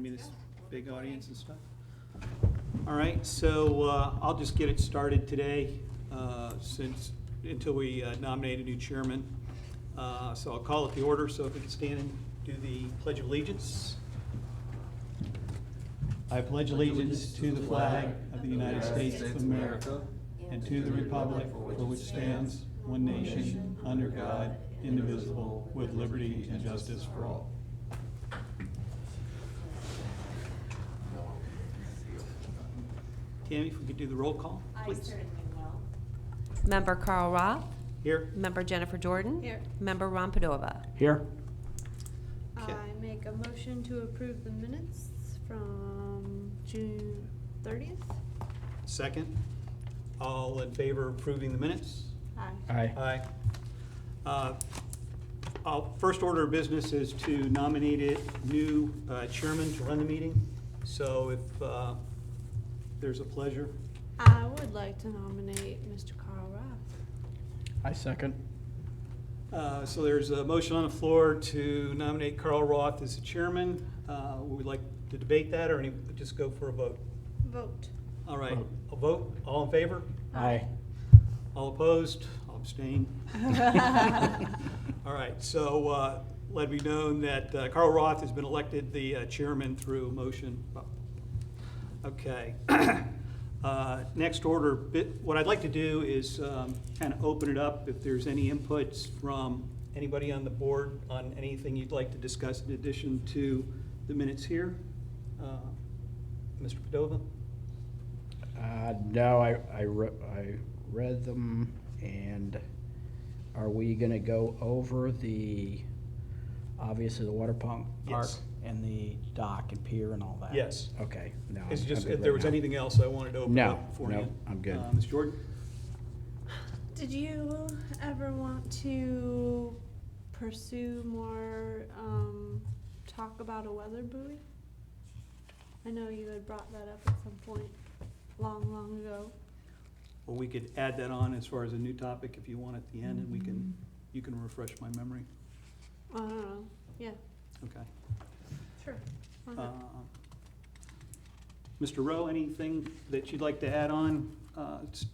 mean, this big audience and stuff. All right, so I'll just get it started today, until we nominate a new chairman. So I'll call it the order. So if we can stand and do the Pledge of Allegiance. I pledge allegiance to the flag of the United States of America and to the republic for which stands one nation under God, indivisible, with liberty and justice for all. Tammy, if we could do the roll call, please. I certainly will. Member Carl Roth. Here. Member Jennifer Jordan. Here. Member Ron Padova. Here. Okay. I make a motion to approve the minutes from June 30th. Second. All in favor of approving the minutes? Aye. Aye. Aye. First order of business is to nominate a new chairman to run the meeting. So if there's a pleasure. I would like to nominate Mr. Carl Roth. I second. So there's a motion on the floor to nominate Carl Roth as the chairman. Would we like to debate that or just go for a vote? Vote. All right, Vote. a vote. All in favor? Aye. All opposed? I'll abstain. All right, so let it be known that Carl Roth has been elected the chairman through motion. Okay. Next order, what I'd like to do is kind of open it up if there's any inputs from anybody on the board on anything you'd like to discuss in addition to the minutes here. Mr. Padova? No, I read them, and are we gonna go over obviously the water park? Yes. And the dock and pier and all that? Yes. Okay, no. It's I'm just, good if there right was now. anything else I wanted to open No, up for you. no, I'm good. Ms. Jordan? Did you ever want to pursue more talk about a weather buoy? I know you had brought that up at some point long ago. Well, we could add that on as far as a new topic if you want at the end, and you can refresh my memory. I don't know. Yeah, Okay. sure. Why Uh, not? Mr. Rowe, anything that you'd like to add on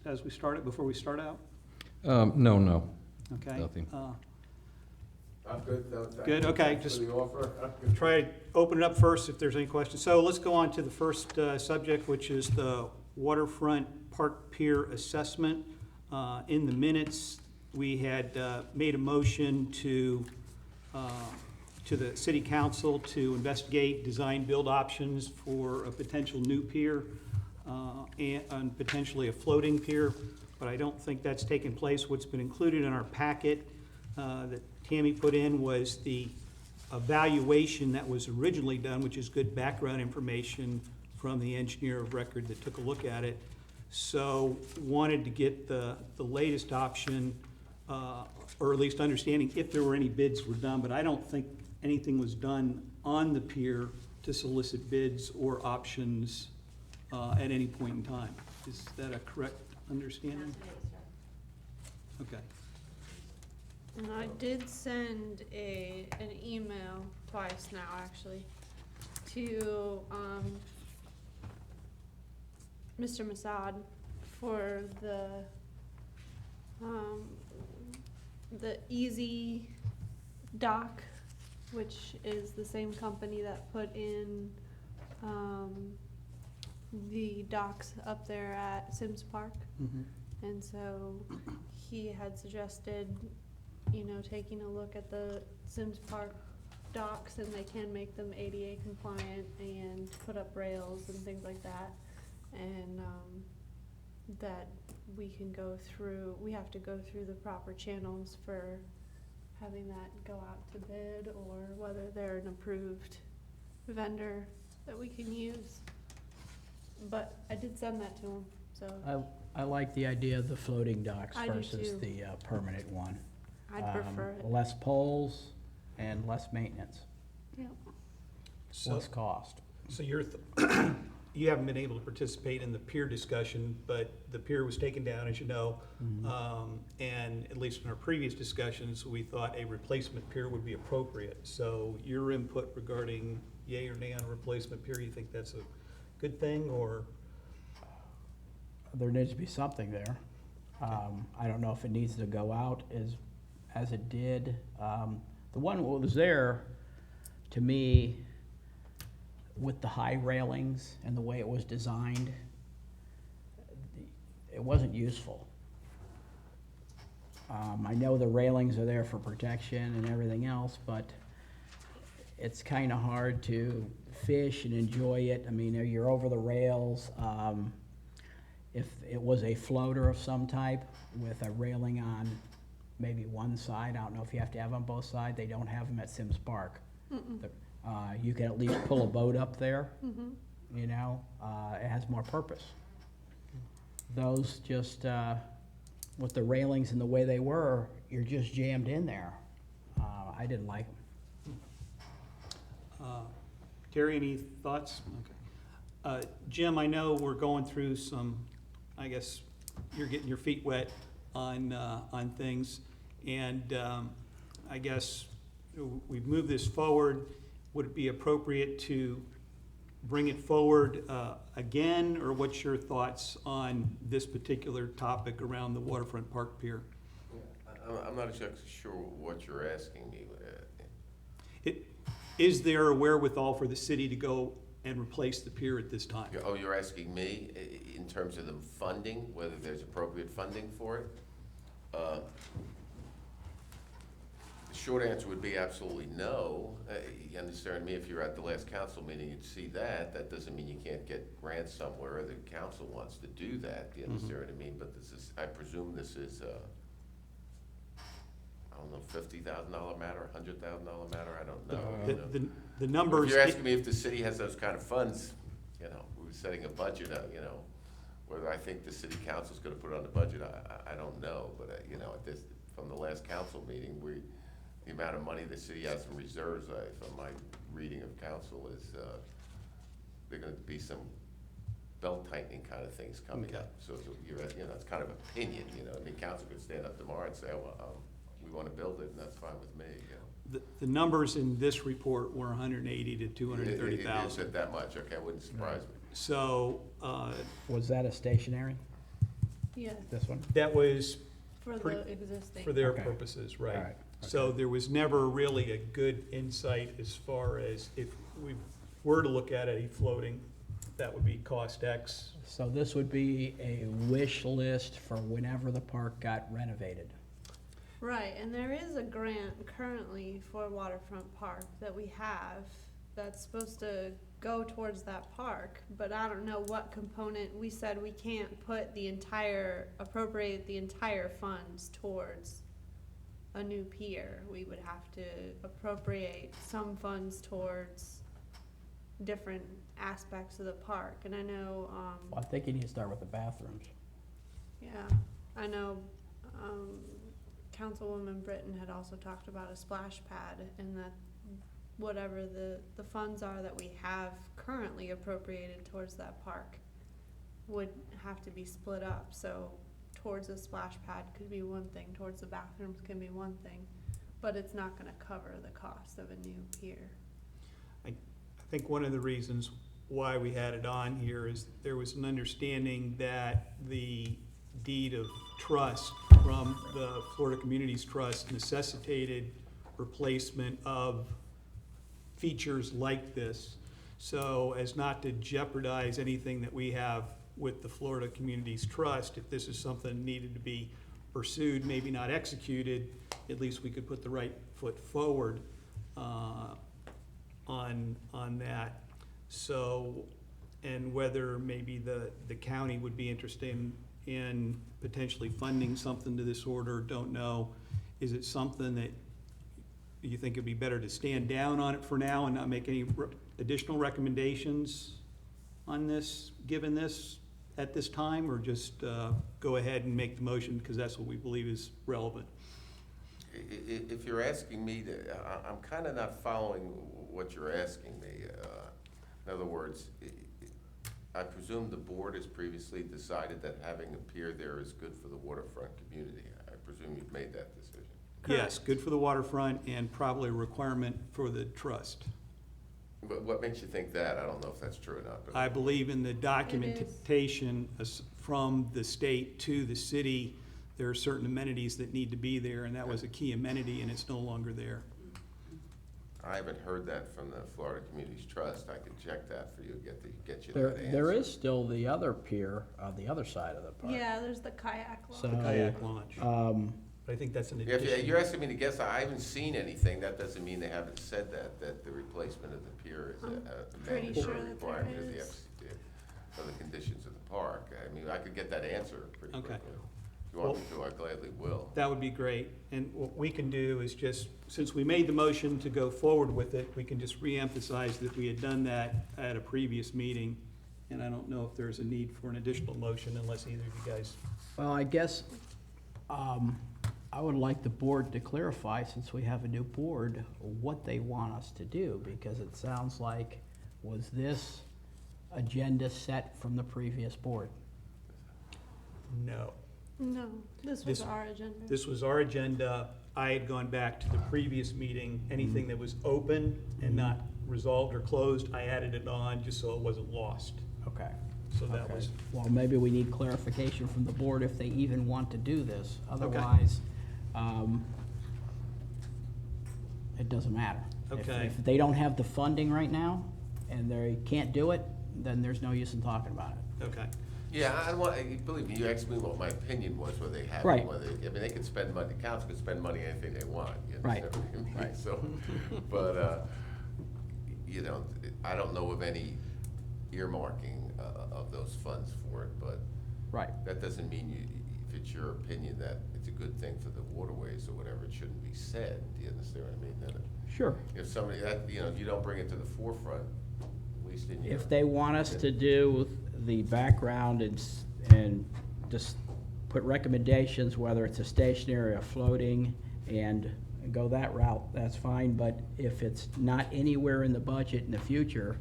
as we start it, before we start out? No, Okay. Nothing. I'm good, though. Thank Good, you. okay, Thanks just for the offer. Try to open it up first if there's any questions. So let's go on to the first subject, which is the waterfront park pier assessment. In the minutes, we had made a motion to the city council to investigate design build options for a potential new pier and potentially a floating pier, but I don't think that's taken place. What's been included in our packet that Tammy put in was the evaluation that was originally done, which is good background information from the engineer of record that took a look at it. So wanted to get the latest option, or at least understanding if there were any bids were done, but I don't think anything was done on the pier to solicit bids or options at any point in time. Is that a correct understanding? Okay. And I did send an email twice now, actually, to Mr. Masad for the Easy Dock, which is the same company that put in the docks up there at Sims Park. Mhm. And so he had suggested, taking a look at the Sims Park docks, and they can make them ADA compliant and put up rails and things like that. And that we have to go through the proper channels for having that go out to bid, or whether they're an approved vendor that we can use. But I did send that to him, so I like the idea of the floating docks I do versus too. the permanent one. I'd prefer it. Less poles and less maintenance, Yep. So, less cost. so you haven't been able to participate in the pier discussion, but the pier was taken down, as you know. And at least in our previous discussions, we thought a replacement pier would be appropriate. So your input regarding yay or nay on a replacement pier? You think that's a good thing, or? There needs to be something there. I don't know if it needs to go out as it did. The one that was there, to me, with the high railings and the way it was designed, it wasn't useful. I know the railings are there for protection and everything else, but it's kind of hard to fish and enjoy it. I mean, you're over the rails. If it was a floater of some type with a railing on maybe one side, I don't know if you have to have on both sides. They don't have them at Sims Park. You can at least pull a boat up there, you know, it has more purpose. Those just, with the railings and the way they were, you're just jammed in there. I didn't like them. Terry, any thoughts? Okay. Jim, I know we're going through some, I guess, you're getting your feet wet on things, and I guess we've moved this forward. Would it be appropriate to bring it forward again, or what's your thoughts on this particular topic around the Waterfront Park Pier? I'm not exactly sure what you're asking me. Is there a wherewithal for the city to go and replace the pier at this time? Oh, you're asking me in terms of the funding, whether there's appropriate funding for it? The short answer would be absolutely no. You understand me, if you're at the last council meeting, you'd see that. That doesn't mean you can't get grants somewhere, or the council wants to do that, you understand what I mean? But this is, I presume this is, I don't know, $50,000 matter, $100,000 matter, I don't know. You know. The numbers. If you're asking me if the city has those kind of funds, you know, we were setting a budget, you know, whether I think the city council's gonna put it on the budget, I don't know, but, you know, at this, from the last council meeting, the amount of money the city has in reserves, from my reading of council, is, there are gonna be some belt tightening kind of things coming up. So you're, you know, it's kind of opinion, you know, I mean, council could stand up tomorrow and say, well, we wanna build it, and that's fine with me, you know. The numbers in this report were 180 to It 230,000. is at that much, okay, it wouldn't surprise me. So Was that a stationary, Yes, this one? that was for Pretty- the existing. for their Okay. purposes, All right? right, So there was never really a good insight as far as if we were to look at a floating, that would be cost X. So this would be a wish list for whenever the park got renovated. Right, and there is a grant currently for Waterfront Park that we have that's supposed to go towards that park, but I don't know what component. We said we can't put appropriate the entire funds towards a new pier. We would have to appropriate some funds towards different aspects of the park, and I know, Well, I think you need to start with the bathrooms. yeah, I know, Councilwoman Britton had also talked about a splash pad, and that whatever the funds are that we have currently appropriated towards that park would have to be split up, so towards a splash pad could be one thing, towards the bathrooms can be one thing, but it's not gonna cover the cost of a new pier. I think one of the reasons why we had it on here is there was an understanding that the deed of trust from the Florida Communities Trust necessitated replacement of features like this, so as not to jeopardize anything that we have with the Florida Communities Trust. If this is something that needed to be pursued, maybe not executed, at least we could put the right foot forward on that. So, and whether maybe the county would be interested in potentially funding something to this order, don't know. Is it something that you think it'd be better to stand down on it for now and not make any additional recommendations on this, given this at this time, or just go ahead and make the motion because that's what we believe is relevant? If you're asking me to, I'm kind of not following what you're asking me. In other words, I presume the board has previously decided that having a pier there is good for the waterfront community. I presume you've made that decision. Yes, good for the waterfront and probably a requirement for the trust. What makes you think that? I don't know if that's true or not, but. I believe in the documentation from the state to the city, there are certain amenities that need to be there, and that was a key amenity, and it's no longer there. I haven't heard that from the Florida Communities Trust. I could check that for you, get you There, that answer. there is still the other pier on the other side of the park. Yeah, there's the kayak launch. So, The kayak launch. But I think that's an If addition. you're asking me to guess, I haven't seen anything. That doesn't mean they haven't said that the replacement of the pier is I'm a pretty sure mandatory that there requirement of the is. FCC, of the conditions of the park. I mean, I could get that answer pretty Okay. quickly. If you want me to, I gladly will. That would be great. And what we can do is just, since we made the motion to go forward with it, we can just reemphasize that we had done that at a previous meeting. And I don't know if there's a need for an additional motion unless either of you guys. Well, I guess, I would like the board to clarify, since we have a new board, what they want us to do, because it sounds like, was this agenda set from the previous board? No. No, this was This- our agenda. This was our agenda. I had gone back to the previous meeting. Anything that was open and not resolved or closed, I added it on just so it wasn't lost. Okay. So that Okay. was, Well, maybe we need clarification from the board if they even want to do this. Otherwise, it doesn't matter. Okay. If they don't have the funding right now and they can't do it, then there's no use in talking about it. okay. Yeah, I don't want, believe me, you asked me what my opinion was, whether they have Right. it, whether, I mean, they can spend money, the council can spend money anything they want, you Right. understand what I mean? Right. So, but, you know, I don't know of any earmarking of those funds for it, but Right. that doesn't mean if it's your opinion that it's a good thing for the waterways or whatever, it shouldn't be said, do you understand what I mean? Then Sure. if somebody, you know, you don't bring it to the forefront, at least in your. If they want us to do the background and just put recommendations, whether it's a stationary or floating, and go that route, that's fine, but if it's not anywhere in the budget in the future,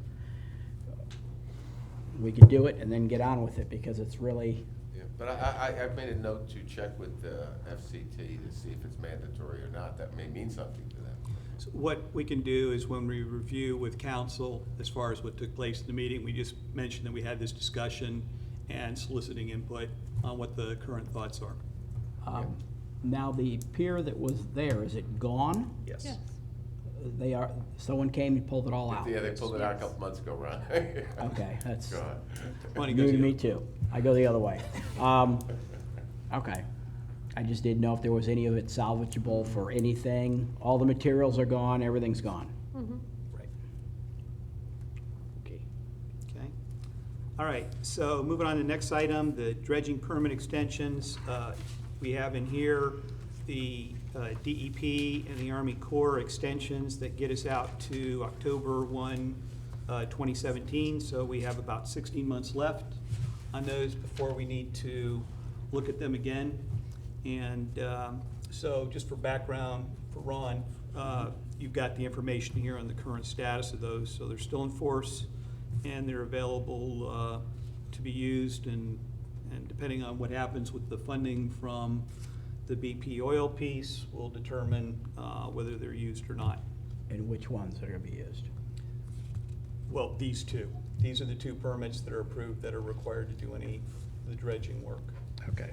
we can do it and then get on with it, because it's really, Yeah, but I've made a note to check with the FCT to see if it's mandatory or not. That may mean something to them. So what we can do is when we review with council, as far as what took place in the meeting, we just mentioned that we had this discussion and soliciting input on what the current thoughts are. now the pier that was there, is it gone? Yes. They are, someone came and pulled it all out? Yeah, they pulled it out a couple months ago, Ron. Okay, that's God. Money new goes to the me other- too. I go the other way. Okay. I just didn't know if there was any of it salvageable for anything. All the materials are gone, everything's gone. Mhm. Right. Okay. Okay. All right, so moving on to the next item, the dredging permit extensions. We have in here the DEP and the Army Corps extensions that get us out to October 1, 2017. So we have about 16 months left on those before we need to look at them again. And so just for background, for Ron, you've got the information here on the current status of those. So they're still in force and they're available to be used, and depending on what happens with the funding from the BP oil piece, will determine whether they're used or not. And which ones are gonna be used? Well, these two. These are the two permits that are approved that are required to do any of the dredging work. Okay.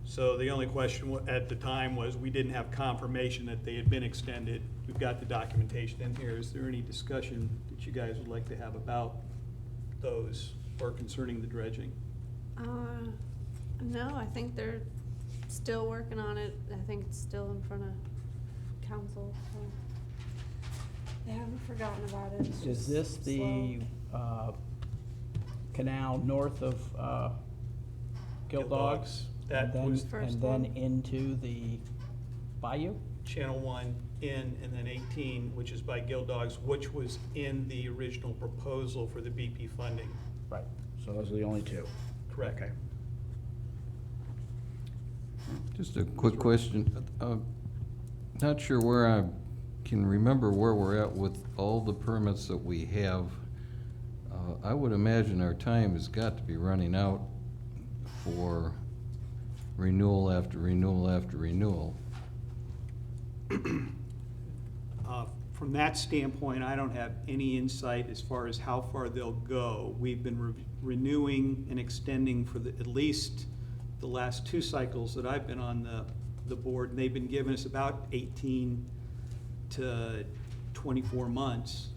So the only question at the time was, we didn't have confirmation that they had been extended. We've got the documentation in here. Is there any discussion that you guys would like to have about those or concerning the dredging? No, I think they're still working on it. I think it's still in front of council, so they haven't forgotten about it. It's Is just this the slow. canal north of Gildogs? That And was then- First And then one. into the bayou? Channel 1 in, and then 18, which is by Gildogs, which was in the original proposal for the BP funding. Right. So those are the only two? Correct. Okay. Just a quick question. Not sure where I can remember where we're at with all the permits that we have. I would imagine our time has got to be running out for renewal after renewal after renewal. From that standpoint, I don't have any insight as far as how far they'll go. We've been renewing and extending for at least the last 2 cycles that I've been on the board, and they've been giving us about 18 to 24 months.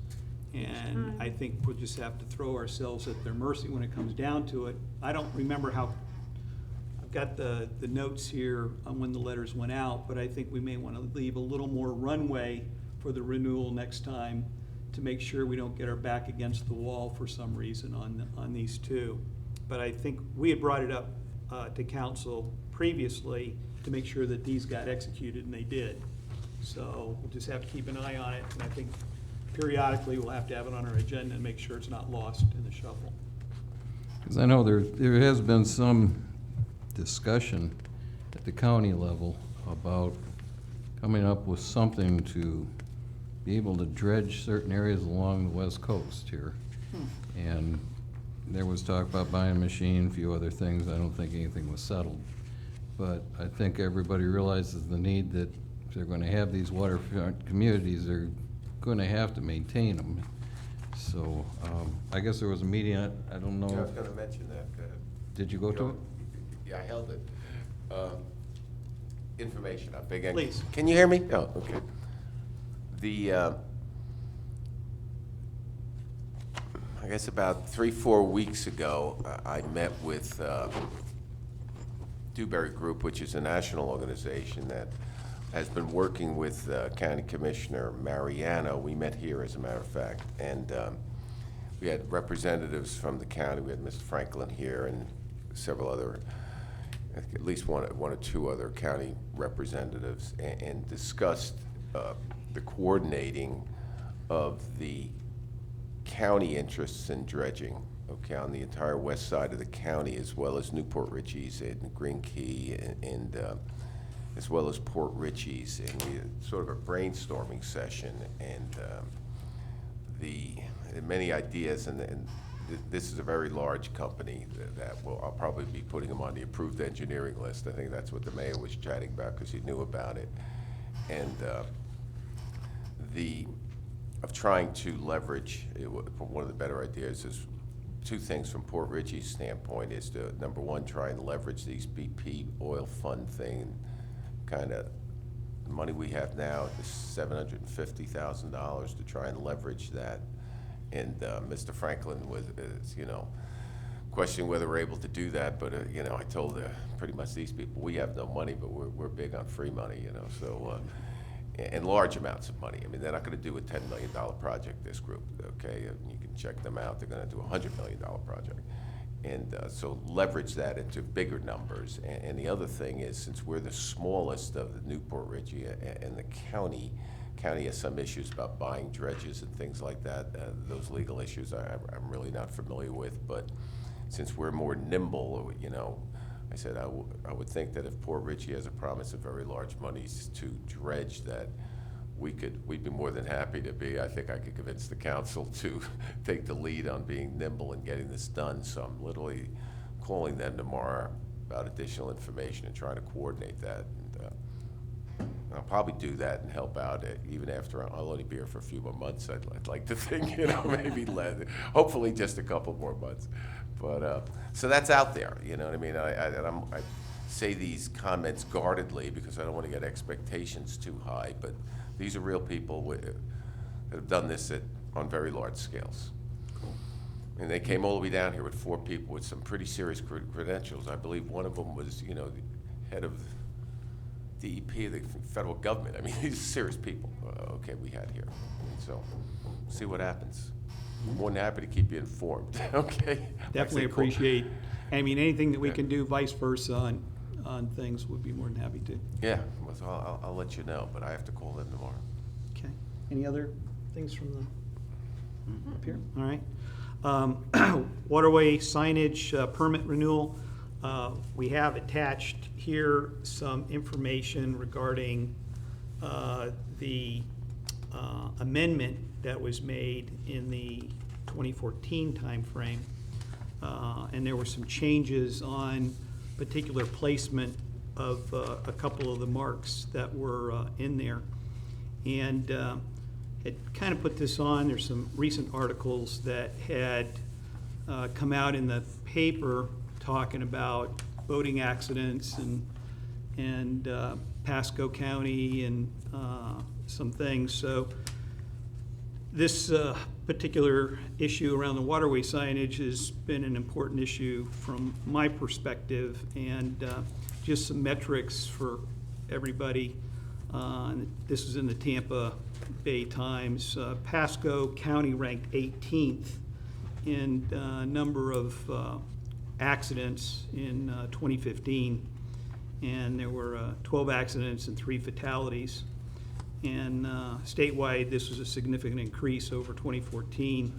And I think we'll just have to throw ourselves at their mercy when it comes down to it. I don't remember how, I've got the notes here on when the letters went out, but I think we may want to leave a little more runway for the renewal next time to make sure we don't get our back against the wall for some reason on these 2. But I think we had brought it up to council previously to make sure that these got executed, and they did. So we'll just have to keep an eye on it, and I think periodically we'll have to have it on our agenda and make sure it's not lost in the shuffle. Because I know there has been some discussion at the county level about coming up with something to be able to dredge certain areas along the west coast here. And there was talk about buying a machine, a few other things. I don't think anything was settled. But I think everybody realizes the need that if they're going to have these waterfront communities, they're going to have to maintain them. So I guess there was a meeting, I don't know. Yeah, I was gonna mention that. Did you go to it? Yeah, I held it. Information, I'm big. Please. Can you hear me? Oh, okay. I guess about 3-4 weeks ago, I met with Dewberry Group, which is a national organization that has been working with County Commissioner Mariano. We met here, as a matter of fact, and we had representatives from the county. We had Mr. Franklin here and several other, at least one or 2 other county representatives, and discussed the coordinating of the county interests in dredging, okay, on the entire west side of the county, as well as Newport Richey's and Green Key, and as well as Port Richey's, and we had sort of a brainstorming session, and many ideas, and this is a very large company that I'll probably be putting them on the approved engineering list. I think that's what the mayor was chatting about, because he knew about it. And of trying to leverage, one of the better ideas is 2 things from Port Richey's standpoint is to, number one, try and leverage these BP oil fund thing, kind of the money we have now, the $750,000, to try and leverage that. And Mr. Franklin was, questioning whether we're able to do that, but I told pretty much these people, we have no money, but we're big on free money, so, and large amounts of money. I mean, they're not gonna do a $10 million project, this group, okay? You can check them out, they're gonna do a $100 million project. And so leverage that into bigger numbers. And the other thing is, since we're the smallest of the Newport Richey and the county has some issues about buying dredges and things like that. Those legal issues I'm really not familiar with, but since we're more nimble, I said I would think that if Port Richey has a promise of very large monies to dredge, that we'd be more than happy to be. I think I could convince the council to take the lead on being nimble and getting this done. So I'm literally calling them tomorrow about additional information and trying to coordinate that. And I'll probably do that and help out even after I'll only be here for a few more months. I'd like to think, maybe hopefully just a couple more months. But so that's out there, you know what I mean? I say these comments guardedly because I don't want to get expectations too high, but these are real people that have done this on very large scales. And they came all the way down here with 4 people with some pretty serious credentials. I believe one of them was, the head of DEP, the federal government. I mean, these are serious people, okay, we had here. So, see what happens. I'm more than happy to keep you informed, okay? Definitely appreciate, anything that we can do vice versa on things, would be more than happy to. Yeah, well, I'll let you know, but I have to call them tomorrow. Okay. Any other things from the, up here? All right. Waterway signage permit renewal. We have attached here some information regarding the amendment that was made in the 2014 timeframe. And there were some changes on particular placement of a couple of the marks that were in there. and had kind of put this on. There's some recent articles that had come out in the paper talking about boating accidents and Pasco County and some things. So this particular issue around the waterway signage has been an important issue from my perspective, and just some metrics for everybody. And this is in the Tampa Bay Times. Pasco County ranked 18th in number of accidents in 2015, and there were 12 accidents and 3 fatalities. And statewide, this was a significant increase over 2014,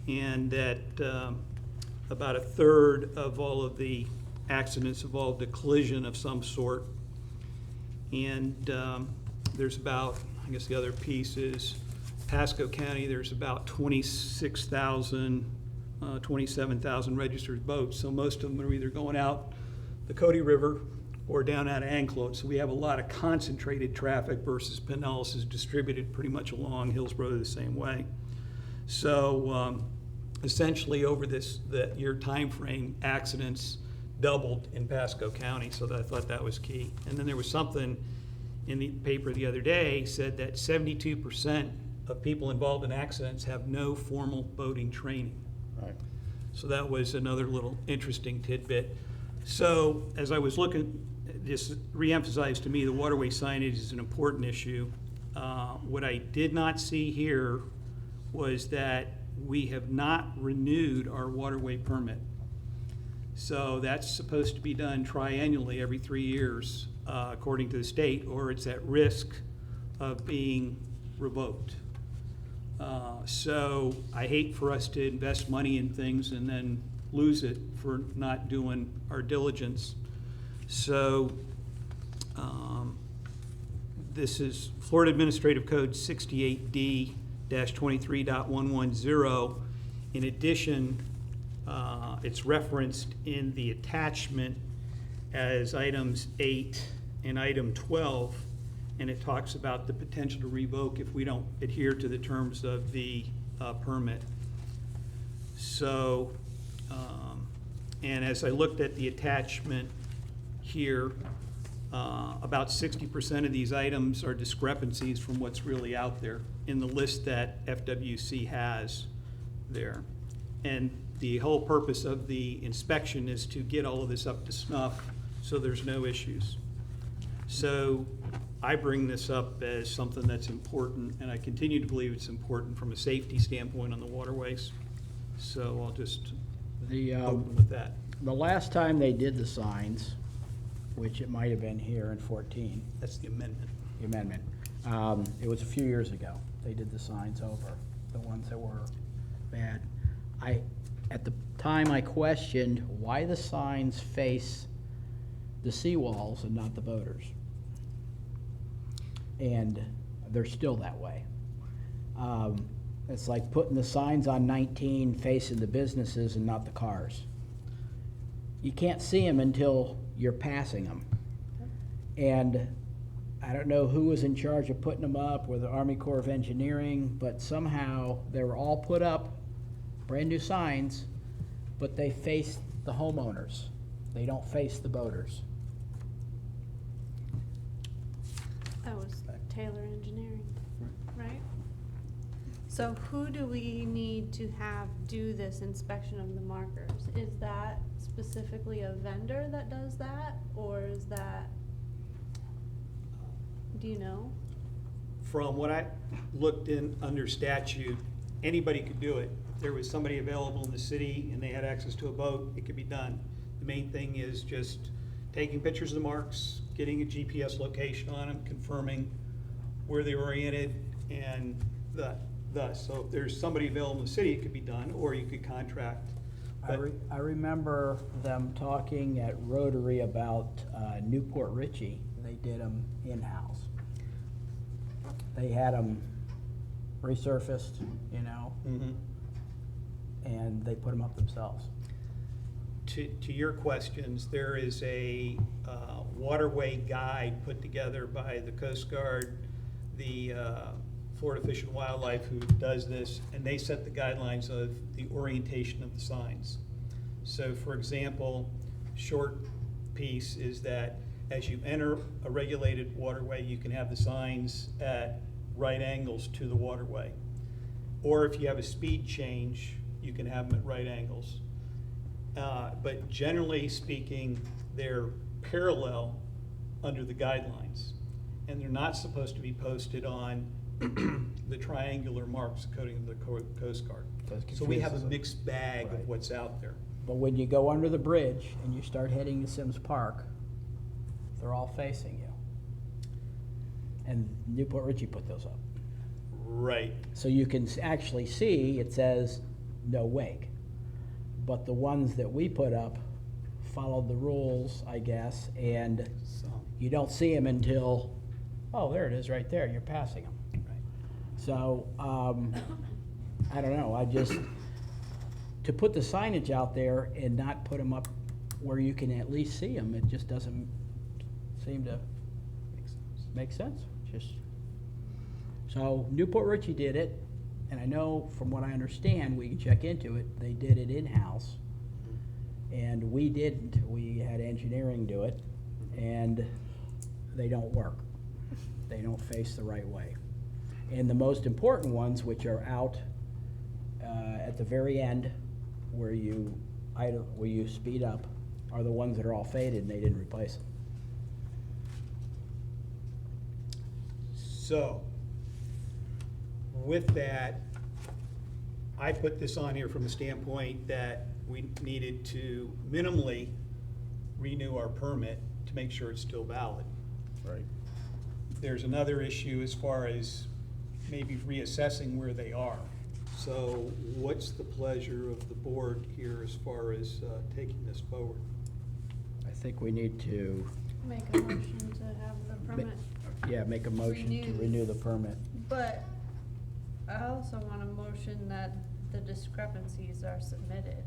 and that about a third of all of the accidents involved a collision of some sort. And there's about, I guess the other piece is Pasco County, there's about 26,000, 27,000 registered boats. So most of them are either going out the Cody River or down out of Anclote. So we have a lot of concentrated traffic versus Pinellas is distributed pretty much along Hillsborough the same way. So essentially over the year time frame, accidents doubled in Pasco County, so I thought that was key. And then there was something in the paper the other day said that 72% of people involved in accidents have no formal boating training. Right. So that was another little interesting tidbit. So as I was looking, this reemphasized to me the waterway signage is an important issue. What I did not see here was that we have not renewed our waterway permit. So that's supposed to be done triannually every 3 years, according to the state, or it's at risk of being revoked. So I hate for us to invest money in things and then lose it for not doing our diligence. So this is Florida Administrative Code 68D-23.110. In addition, it's referenced in the attachment as items 8 and item 12, and it talks about the potential to revoke if we don't adhere to the terms of the permit. So, and as I looked at the attachment here, about 60% of these items are discrepancies from what's really out there in the list that FWC has there. And the whole purpose of the inspection is to get all of this up to snuff so there's no issues. So I bring this up as something that's important, and I continue to believe it's important from a safety standpoint on the waterways. So I'll just open with that. The last time they did the signs, which it might have been here in 14, That's the amendment. the amendment, it was a few years ago. They did the signs over, the ones that were bad. At the time, I questioned why the signs face the seawalls and not the boaters. And they're still that way. It's like putting the signs on 19 facing the businesses and not the cars. You can't see them until you're passing them. And I don't know who was in charge of putting them up, or the Army Corps of Engineering, but somehow they were all put up, brand new signs, but they face the homeowners. They don't face the boaters. That was Taylor Engineering, right? So who do we need to have do this inspection of the markers? Is that specifically a vendor that does that, or is that, do you know? From what I looked in under statute, anybody could do it. If there was somebody available in the city and they had access to a boat, it could be done. The main thing is just taking pictures of the marks, getting a GPS location on them, confirming where they're oriented, and thus. So if there's somebody available in the city, it could be done, or you could contract. But I remember them talking at Rotary about Newport Richie. They did them in-house. They had them resurfaced, you know, Mhm. and they put them up themselves. To your questions, there is a waterway guide put together by the Coast Guard the Florida Fish and Wildlife who does this, and they set the guidelines of the orientation of the signs. So for example, short piece is that as you enter a regulated waterway, you can have the signs at right angles to the waterway. Or if you have a speed change, you can have them at right angles. But generally speaking, they're parallel under the guidelines. And they're not supposed to be posted on the triangular marks according to the Coast Guard. So we have a mixed bag Right. of what's out there. But when you go under the bridge and you start heading to Sims Park, they're all facing you. And Newport Richie put those up. Right. So you can actually see, it says no wake. But the ones that we put up followed the rules, I guess, and So, you don't see them until, oh, there it is right there, you're passing them. right. So, I don't know, to put the signage out there and not put them up where you can at least see them, it just doesn't seem to make sense. So Newport Richie did it, and I know from what I understand, we can check into it, they did it in-house. And we didn't, we had engineering do it, and they don't work. They don't face the right way. And the most important ones, which are out at the very end, where you speed up, are the ones that are all faded and they didn't replace them. So, with that, I put this on here from the standpoint that we needed to minimally renew our permit to make sure it's still valid. Right. There's another issue as far as maybe reassessing where they are. So what's the pleasure of the board here as far as taking this forward? I think we need to, Make a motion to have the permit, make a motion to Renewed. renew the permit. but I also want a motion that the discrepancies are submitted.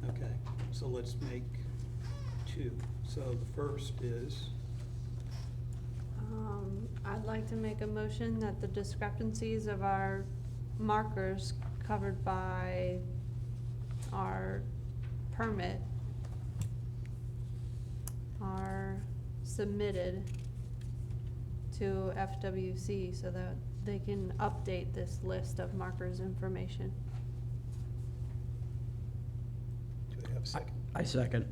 Okay, so let's make two. So the first is, I'd like to make a motion that the discrepancies of our markers covered by our permit are submitted to FWC so that they can update this list of markers information. do we have a second? I second.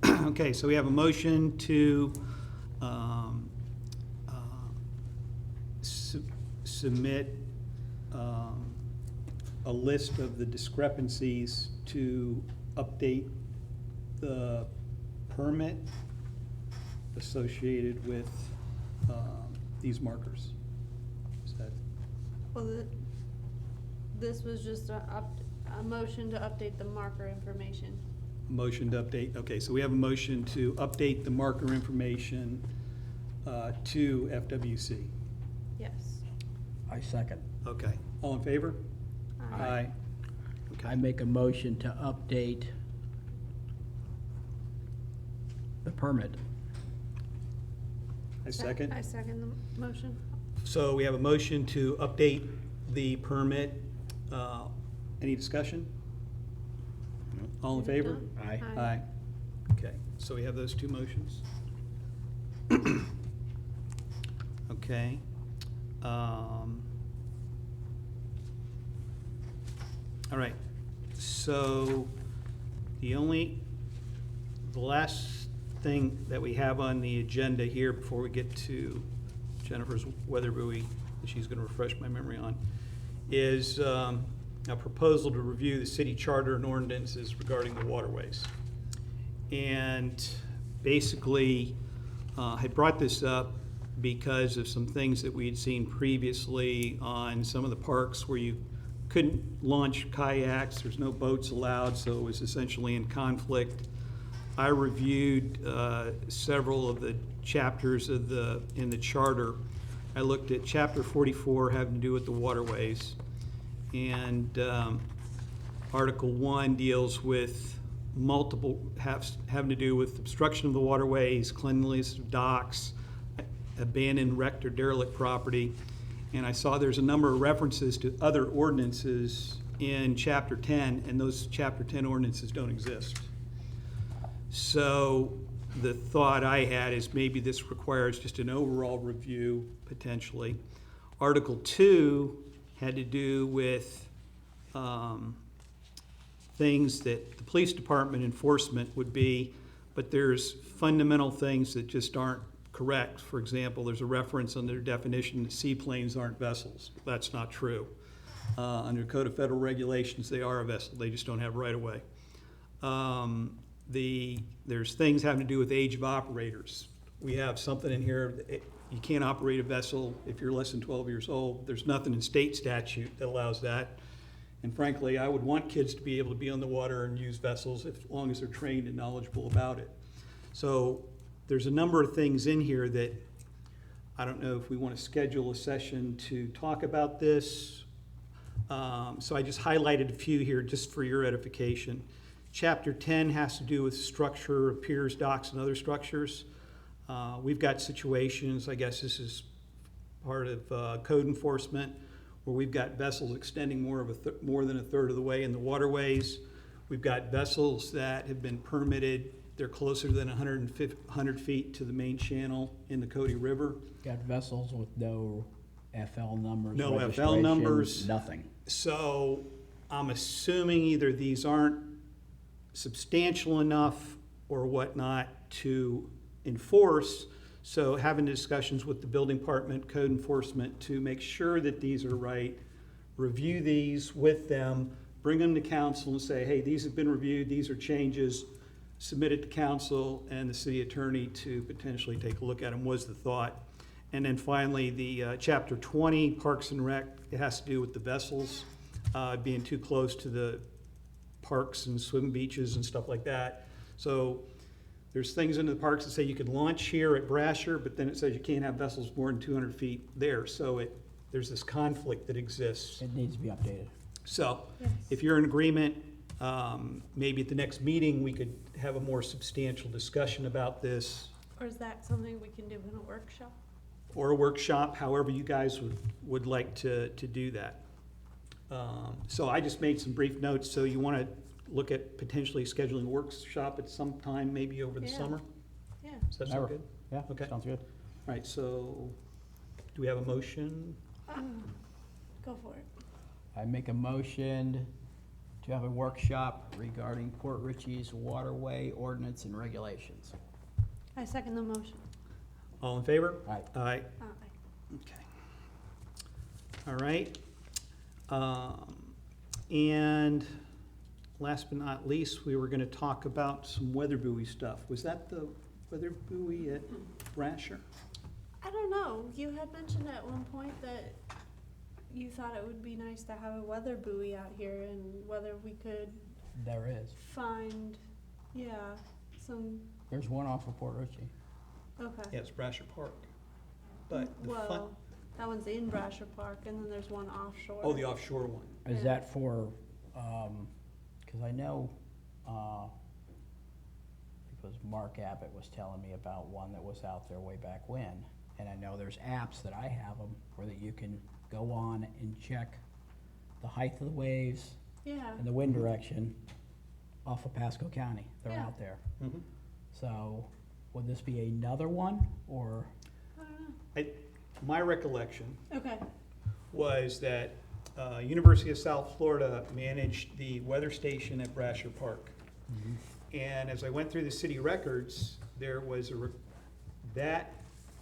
Okay, so we have a motion to submit a list of the discrepancies to update the permit associated with these markers. Is that, Well, this was just a motion to update the marker information. motion to update, okay, so we have a motion to update the marker information to FWC. Yes. I second. Okay, all in favor? Aye. Okay. I make a motion to update the permit. I second. I second the motion. So we have a motion to update the permit. Any discussion? All in favor? Aye. Aye. Okay, so we have those two motions. Okay. All right, so the last thing that we have on the agenda here before we get to Jennifer's weather buoy, that she's gonna refresh my memory on, is a proposal to review the city charter and ordinances regarding the waterways. And basically, I brought this up because of some things that we had seen previously on some of the parks where you couldn't launch kayaks, there's no boats allowed, so it was essentially in conflict. I reviewed several of the chapters of in the charter. I looked at chapter 44 having to do with the waterways. And Article 1 deals with having to do with obstruction of the waterways, cleanliness of docks, abandoned, wrecked, or derelict property. and I saw there's a number of references to other ordinances in Chapter 10, and those Chapter 10 ordinances don't exist. So the thought I had is maybe this requires just an overall review, potentially. Article 2 had to do with things that the police department enforcement would be, but there's fundamental things that just aren't correct. For example, there's a reference under definition that seaplanes aren't vessels. That's not true. Under Code of Federal Regulations, they are a vessel, they just don't have right-of-way. There's things having to do with age of operators. We have something in here, you can't operate a vessel if you're less than 12 years old. There's nothing in state statute that allows that. And frankly, I would want kids to be able to be on the water and use vessels as long as they're trained and knowledgeable about it. So there's a number of things in here that I don't know if we want to schedule a session to talk about this. So I just highlighted a few here just for your edification. Chapter 10 has to do with structure of piers, docks, and other structures. We've got situations, I guess this is part of code enforcement, where we've got vessels extending more than a third of the way in the waterways. We've got vessels that have been permitted, they're closer than 100 feet to the main channel in the Cody River. Got vessels with no FL numbers, No FL registration, numbers. nothing. So I'm assuming either these aren't substantial enough or whatnot to enforce. So having discussions with the building department, code enforcement to make sure that these are right, review these with them, bring them to council and say, hey, these have been reviewed, these are changes, submit it to council and the city attorney to potentially take a look at them, was the thought. And then finally, the Chapter 20, Parks and Rec, it has to do with the vessels being too close to the parks and swim beaches and stuff like that. So there's things in the parks that say you can launch here at Brasher, but then it says you can't have vessels more than 200 feet there. So there's this conflict that exists. It needs to be updated. So Yes. if you're in agreement, maybe at the next meeting, we could have a more substantial discussion about this, Or is that something we can do in a workshop? or a workshop, however you guys would like to do that. So I just made some brief notes, so you want to look at potentially scheduling a workshop at some time, maybe over the Yeah. summer? Yeah. Does that Never. sound good? Yeah, Okay. sounds good. All right, so do we have a motion? Go for it. I make a motion to have a workshop regarding Port Richey's waterway ordinance and regulations. I second the motion. All in favor? Aye. Aye. Aye. Okay. All right. And last but not least, we were gonna talk about some weather buoy stuff. Was that the weather buoy at Brasher? I don't know. You had mentioned at one point that you thought it would be nice to have a weather buoy out here and whether we could There is. find, some, There's one off of Port Richey. okay. Yeah, it's Brasher Park. But the fun, Well, that one's in Brasher Park and then there's one offshore. oh, the offshore one. Is Yeah. that for, cause I know, because Mark Abbott was telling me about one that was out there way back when. And I know there's apps that I have them where that you can go on and check the height of the waves Yeah. and the wind direction off of Pasco County. They're Yeah. out there. Mhm. So would this be another one or? I don't My recollection know. Okay. was that University of South Florida managed the weather station at Brasher Park. And as I went through the city records, there was that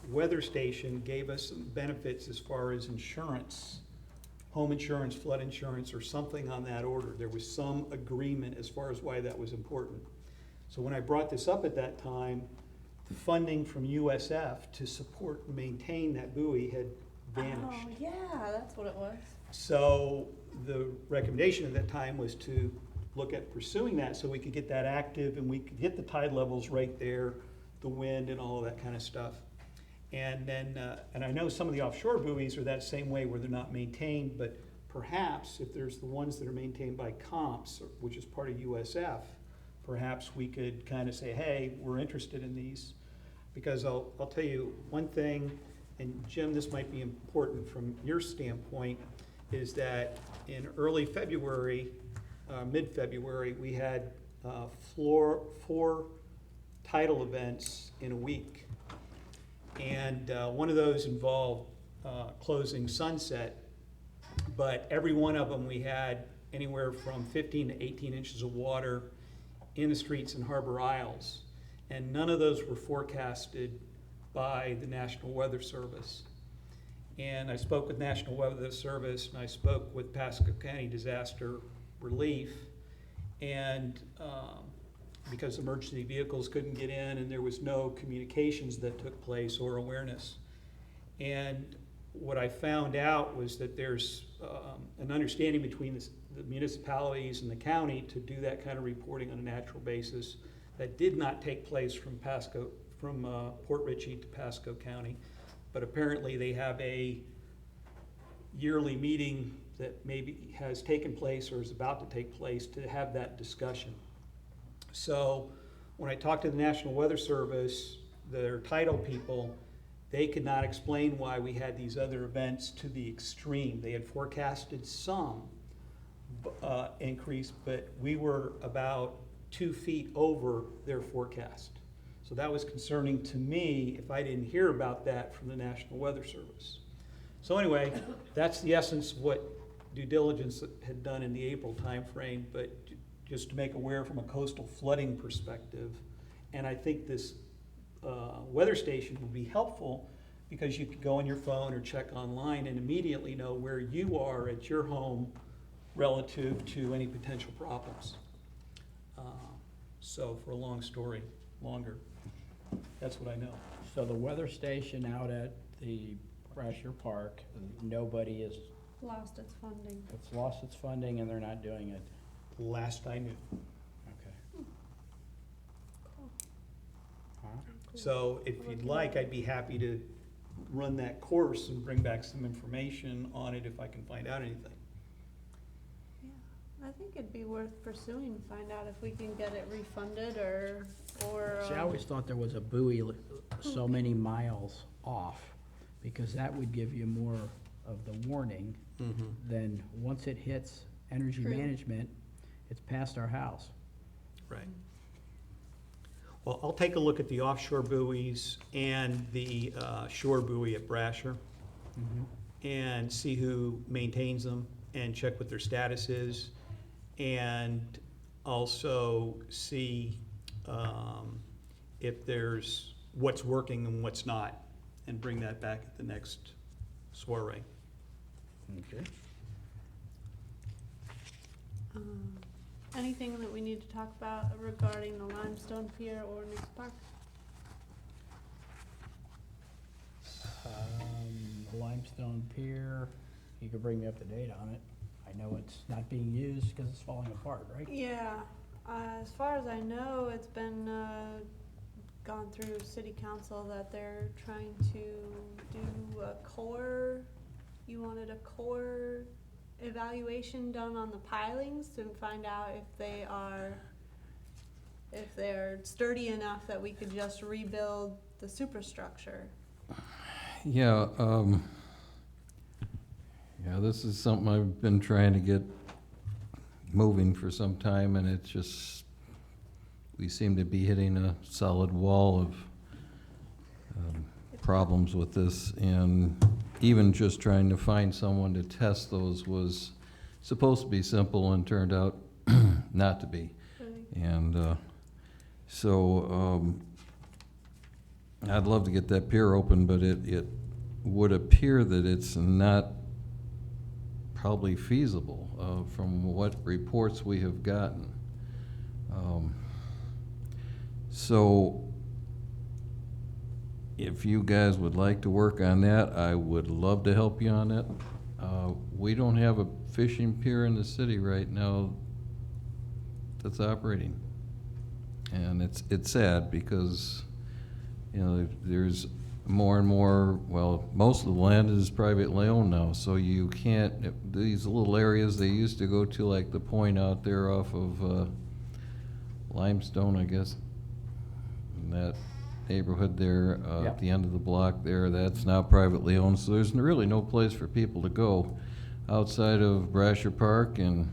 weather station gave us some benefits as far as insurance, home insurance, flood insurance, or something on that order. There was some agreement as far as why that was important. So when I brought this up at that time, the funding from USF to support and maintain that buoy had vanished. Oh, yeah, that's what it was. So the recommendation at that time was to look at pursuing that so we could get that active and we could get the tide levels right there, the wind and all of that kind of stuff. And then, and I know some of the offshore buoys are that same way where they're not maintained, but perhaps if there's the ones that are maintained by COMPS, which is part of USF, perhaps we could kind of say, hey, we're interested in these. Because I'll tell you one thing, and Jim, this might be important from your standpoint, is that in early February, mid-February, we had four title events in a week. And one of those involved closing Sunset, but every one of them we had anywhere from 15 to 18 inches of water in the streets in Harbor Isles. And none of those were forecasted by the National Weather Service. And I spoke with National Weather Service, and I spoke with Pasco County Disaster Relief, and because emergency vehicles couldn't get in and there was no communications that took place or awareness. And what I found out was that there's an understanding between the municipalities and the county to do that kind of reporting on a natural basis. That did not take place from Port Richey to Pasco County, but apparently they have a yearly meeting that maybe has taken place or is about to take place to have that discussion. So when I talked to the National Weather Service, their title people, they could not explain why we had these other events to the extreme. They had forecasted some increase, but we were about 2 feet over their forecast. So that was concerning to me if I didn't hear about that from the National Weather Service. So anyway, that's the essence of what due diligence had done in the April timeframe, but just to make aware from a coastal flooding perspective. And I think this weather station will be helpful because you could go on your phone or check online and immediately know where you are at your home relative to any potential problems. So for a long story, longer, that's what I know. So the weather station out at the Brasher Park, nobody is, Lost its funding. it's lost its funding and they're not doing it. Last I knew. Okay. Huh? So if you'd like, I'd be happy to run that course and bring back some information on it if I can find out anything. Yeah, I think it'd be worth pursuing to find out if we can get it refunded or. See, I always thought there was a buoy so many miles off, because that would give you more of the warning than once it hits energy True. management, it's past our house. Right. Well, I'll take a look at the offshore buoys and the shore buoy at Brasher and see who maintains them and check what their status is, and also see if there's what's working and what's not, and bring that back at the next soiree. Okay. Anything that we need to talk about regarding the Limestone Pier or Nix Park? Limestone Pier, you could bring me up to date on it. I know it's not being used because it's falling apart, right? Yeah, as far as I know, it's been gone through city council that they're trying to do a core, you wanted a core evaluation done on the pilings to find out if they're sturdy enough that we could just rebuild the superstructure. Yeah, this is something I've been trying to get moving for some time, and it's just, we seem to be hitting a solid wall of problems with this, and even just trying to find someone to test those was supposed to be simple and turned out not to be. And so I'd love to get that pier open, but it would appear that it's not probably feasible from what reports we have gotten. So if you guys would like to work on that, I would love to help you on that. We don't have a fishing pier in the city right now that's operating. And it's sad because, you know, there's more and more, well, most of the land is privately owned now, so you can't, these little areas they used to go to, like the point out there off of Limestone, I guess, and that neighborhood there, Yep. at the end of the block there, that's now privately owned, so there's really no place for people to go outside of Brasher Park, and,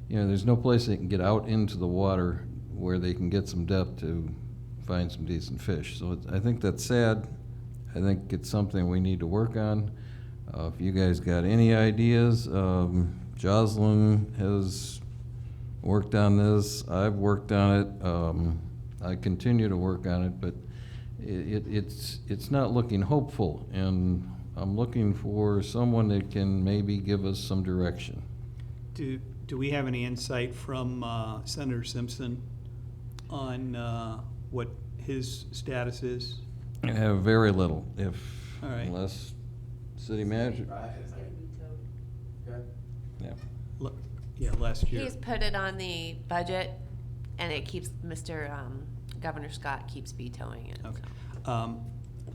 you know, there's no place they can get out into the water where they can get some depth to find some decent fish. So I think that's sad. I think it's something we need to work on. If you guys got any ideas, Jocelyn has worked on this, I've worked on it, I continue to work on it, but it's not looking hopeful, and I'm looking for someone that can maybe give us some direction. Do we have any insight from Senator Simpson on what his status is? I have very little, All right. unless city manager, yeah. Yeah, last year. He's put it on the budget, and it keeps, Governor Scott keeps vetoing it. Okay.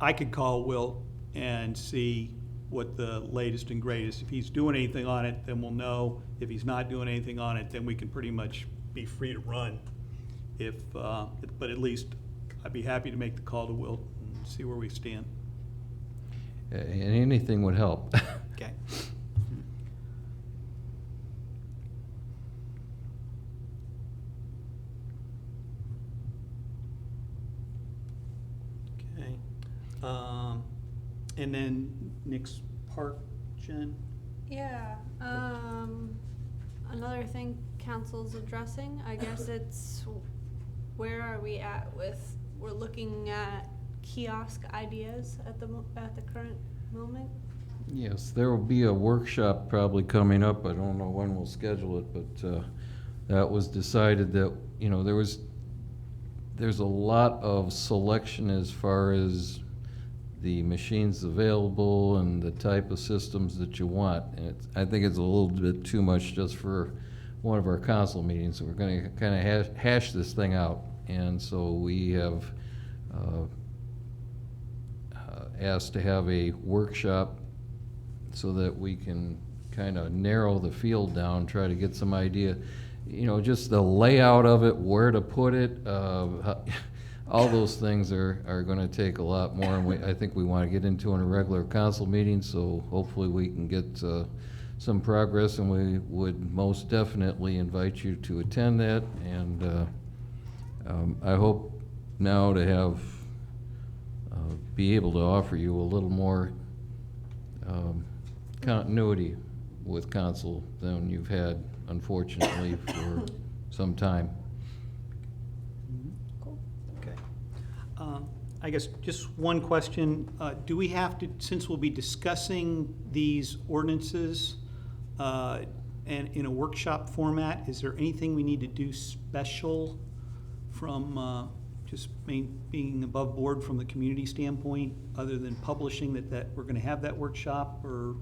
I could call Wilt and see what the latest and greatest, if he's doing anything on it, then we'll know. If he's not doing anything on it, then we can pretty much be free to run. But at least I'd be happy to make the call to Wilt and see where we stand. And anything would help. Okay. Okay. And then Nick's Park, Jen? Yeah, another thing council's addressing, I guess it's, where are we at with, we're looking at kiosk ideas at the current moment? Yes, there will be a workshop probably coming up. I don't know when we'll schedule it, but that was decided that, you know, there's a lot of selection as far as the machines available and the type of systems that you want. And I think it's a little bit too much just for one of our council meetings. So we're going to kind of hash this thing out. And so we have asked to have a workshop so that we can kind of narrow the field down, try to get some idea, you know, just the layout of it, where to put it, all those things are going to take a lot more, and I think we want to get into in a regular council meeting, so hopefully we can get some progress, and we would most definitely invite you to attend that, and I hope now to have, be able to offer you a little more continuity with council than you've had, unfortunately, for some time. Cool. Okay. I guess just one question. Do we have to, since we'll be discussing these ordinances and in a workshop format, is there anything we need to do special from just being above board from the community standpoint, other than publishing that we're going to have that workshop, or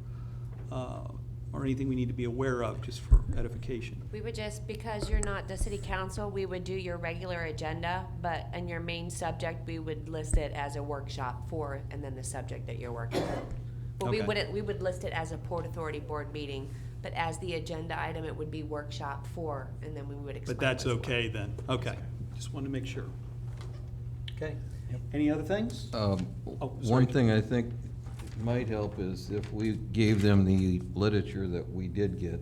anything we need to be aware of just for edification? We would just, because you're not the city council, we would do your regular agenda, but in your main subject, we would list it as a workshop for, and then the subject that you're working on. But we Okay. we would list it as a Port Authority board meeting, but as the agenda item, it would be workshop for, and then we would explain. But that's what's what. okay then? Okay. Just wanted to make sure. Okay. Any other things? Oh, sorry. One thing I think might help is if we gave them the literature that we did get.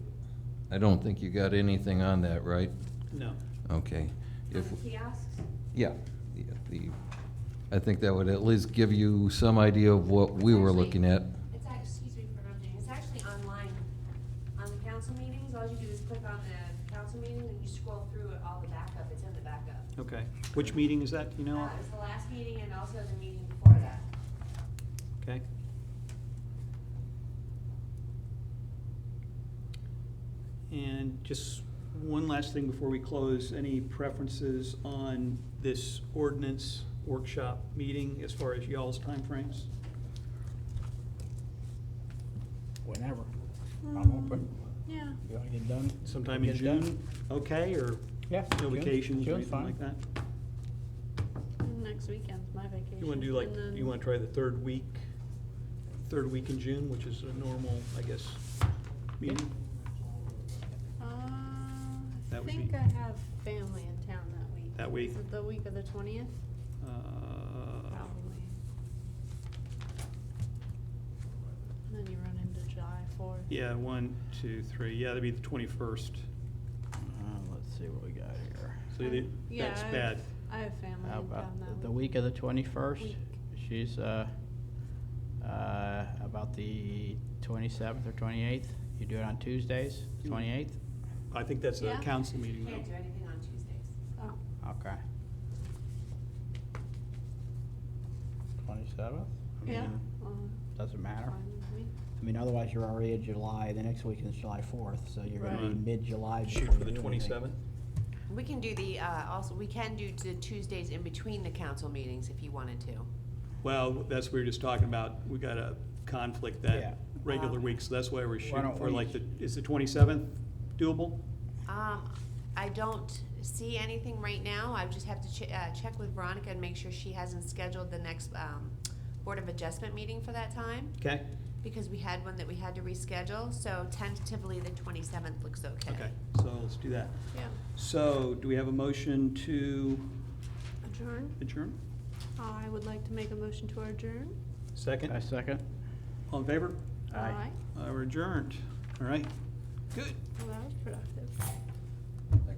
I don't think you got anything on that, right? No. Okay. If, On the kiosks? yeah, I think that would at least give you some idea of what we were looking at. It's actually, excuse me for interrupting, it's actually online on the council meetings. All you do is click on the council meeting and you scroll through it, all the backup, it's in the backup. Okay. Which meeting is that, do you know? It was the last meeting and also the meeting before that. Okay. And just one last thing before we close, any preferences on this ordinance workshop meeting as far as y'all's timeframes? Whenever. I'm open. Yeah, You want to get done? Sometime in Get it done? June, okay, or Yeah. no June- vacations or June's anything fine. like that? next weekend's my vacation. You wanna do like, and then- you wanna try the third week in June, which is a normal, I guess, meeting? I That would think be- I have family in town that week. That week? Is it the week of the 20th? Probably. And then you run into July 4th. Yeah, 1, 2, 3, yeah, that'd be the 21st. Let's see what we got here. So Yeah, that's I- bad. I have family How in town about that the week. week of the 21st? Week. She's, about the 27th or 28th? You do it on Tuesdays, 28th? I think that's a Yeah. council meeting, though. Can't do anything on Tuesdays. Oh, Okay. 27th? yeah, Doesn't matter. fine with me. I mean, otherwise you're already in July, the next week is July 4th, so you're gonna be Right. mid-July Shoot before for the you do anything. 27th? We can do the, also, we can do the Tuesdays in between the council meetings if you wanted to. Well, that's what we were just talking about. We got a conflict Yeah. that regular week, so that's why we're shooting don't for we- like is the 27th doable? I don't see anything right now. I just have to check with Veronica and make sure she hasn't scheduled the next, Board of Adjustment meeting for that time, Okay, because we had one that we had to reschedule, so tentatively the 27th looks okay. okay, so let's do that. Yeah, So, do we have a motion to adjourn. adjourn? I would like to make a motion to adjourn. Second? A second? All in favor? Aye. We're adjourned. All right, good. Well, that was productive. Thank you very